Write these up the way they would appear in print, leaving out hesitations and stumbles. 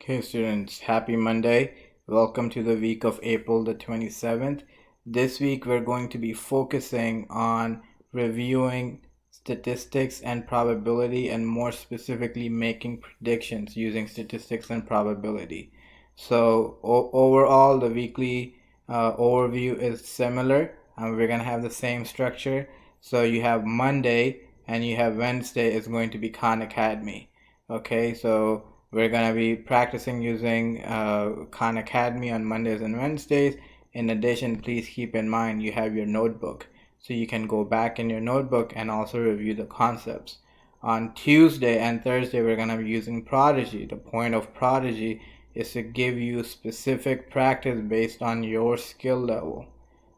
Okay, students, happy Monday. Welcome to the week of April the 27th. This week, we're going to be focusing on reviewing statistics and probability, and more specifically, making predictions using statistics and probability. So, overall, the weekly overview is similar, and we're going to have the same structure. So, you have Monday and you have Wednesday is going to be Khan Academy. Okay, so we're going to be practicing using Khan Academy on Mondays and Wednesdays. In addition, please keep in mind you have your notebook, so you can go back in your notebook and also review the concepts. On Tuesday and Thursday, we're going to be using Prodigy. The point of Prodigy is to give you specific practice based on your skill level.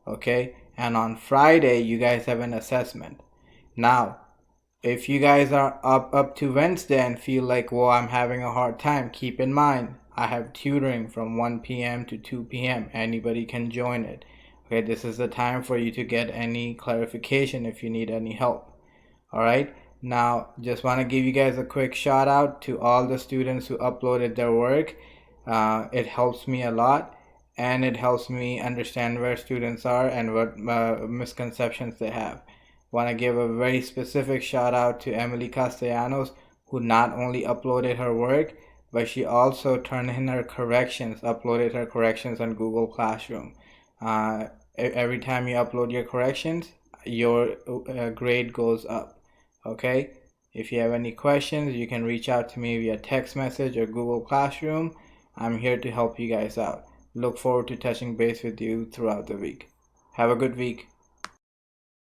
Okay, and on Friday, you guys have an assessment. Now, if you guys are up to Wednesday and feel like, well, I'm having a hard time, keep in mind I have tutoring from 1 p.m. to 2 p.m. Anybody can join it. Okay, this is the time for you to get any clarification if you need any help. All right, now just want to give you guys a quick shout out to all the students who uploaded their work. It helps me a lot, and it helps me understand where students are and what misconceptions they have. Want to give a very specific shout out to Emily Castellanos, who not only uploaded her work, but she also turned in her corrections, uploaded her corrections on Google Classroom. Every time you upload your corrections, your grade goes up. Okay, if you have any questions, you can reach out to me via text message or Google Classroom. I'm here to help you guys out. Look forward to touching base with you throughout the week. Have a good week.